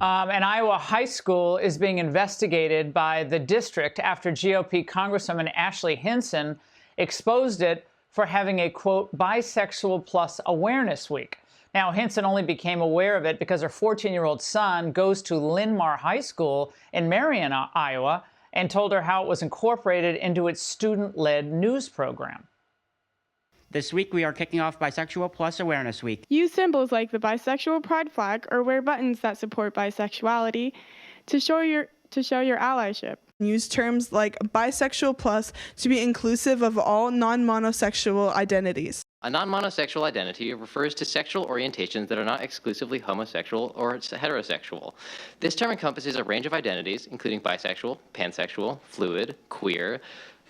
An Iowa high school is being investigated by the district after GOP Congresswoman Ashley Hinson exposed it for having a, quote, bisexual plus awareness week. Now, Hinson only became aware of it because her 14-year-old son goes to Linn-Mar High School in Marion, Iowa, and told her how it was incorporated into its student-led news program. This week, we are kicking off Bisexual Plus Awareness Week. Use symbols like the bisexual pride flag or wear buttons that support bisexuality to show your allyship. Use terms like bisexual plus to be inclusive of all non-monosexual identities. A non-monosexual identity refers to sexual orientations that are not exclusively homosexual or heterosexual. This term encompasses a range of identities, including bisexual, pansexual, fluid, queer,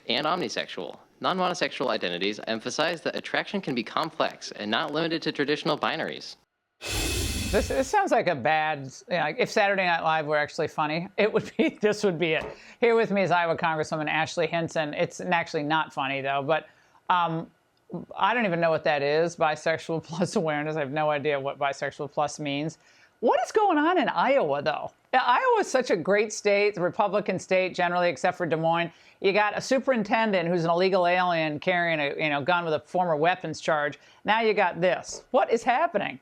and omnisexual. Non-monosexual identities emphasize that attraction can be complex and not limited to traditional binaries. This sounds like a bad, if Saturday Night Live were actually funny, this would be it. Here with me is Iowa Congresswoman Ashley Hinson. It's actually not funny, though, but I don't even know what that is, bisexual plus awareness. I have no idea what bisexual plus means. What is going on in Iowa, though? Iowa is such a great state, the Republican state generally, except for Des Moines. You got a superintendent who's an illegal alien carrying a gun with a former weapons charge. Now you got this. What is happening?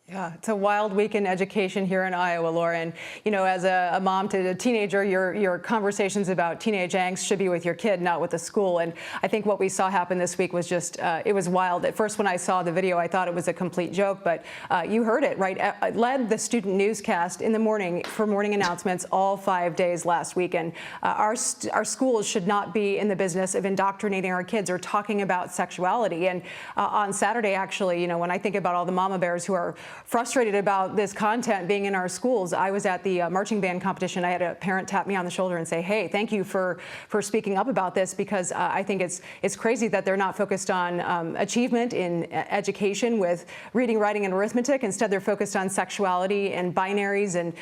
Yeah, it's a wild week in education here in Iowa, Lauren. You know, as a mom to a teenager, your conversations about teenage angst should be with your kid, not with the school. And I think what we saw happen this week was just, it was wild. At first, when I saw the video, I thought it was a complete joke, but you heard it, right? It led the student newscast in the morning for morning announcements all 5 days last weekend. Our schools should not be in the business of indoctrinating our kids or talking about sexuality. And on Saturday, actually, you know, when I think about all the mama bears who are frustrated about this content being in our schools. I was at the marching band competition. I had a parent tap me on the shoulder and say, hey, thank you for speaking up about this, because I think it's crazy that they're not focused on achievement in education with reading, writing, and arithmetic. Instead, they're focused on sexuality and binaries and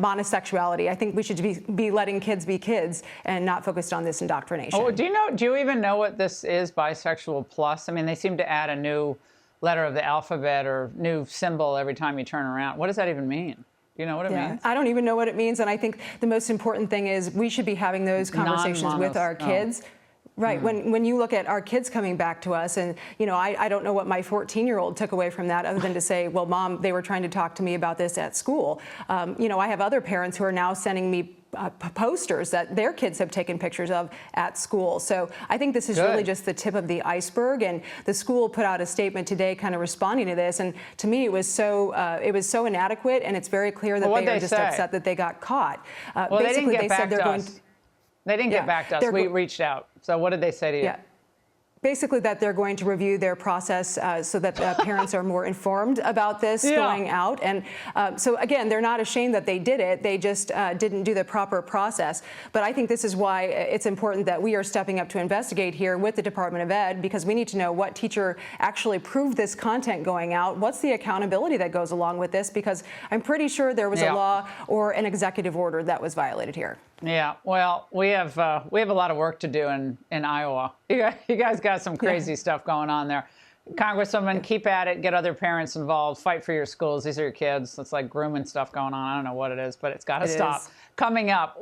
monosexuality. I think we should be letting kids be kids and not focused on this indoctrination. Oh, do you even know what this is, bisexual plus? I mean, they seem to add a new letter of the alphabet or new symbol every time you turn around. What does that even mean? Do you know what it means? I don't even know what it means, and I think the most important thing is we should be having those conversations with our kids. Right. When you look at our kids coming back to us, and, you know, I don't know what my 14-year-old took away from that other than to say, well, Mom, they were trying to talk to me about this at school. You know, I have other parents who are now sending me posters that their kids have taken pictures of at school. So I think this is really just the tip of the iceberg. And the school put out a statement today kind of responding to this. And to me, it was so inadequate. And it's very clear that they are just upset that they got caught. Well, basically, they said they're going to. They didn't get back to us. We reached out. So what did they say to you? Yeah. Basically that they're going to review their process so that parents are more informed about this going out. And so, again, they're not ashamed that they did it. They just didn't do the proper process. But I think this is why it's important that we are stepping up to investigate here with the Department of Ed, because we need to know what teacher actually approved this content going out. What's the accountability that goes along with this? Because I'm pretty sure there was a law or an executive order that was violated here. Yeah, well, we have a lot of work to do in Iowa. You guys got some crazy stuff going on there. Congresswoman, keep at it. Get other parents involved. Fight for your schools. These are your kids. It's like grooming stuff going on. I don't know what it is, but it's got to stop. Coming up,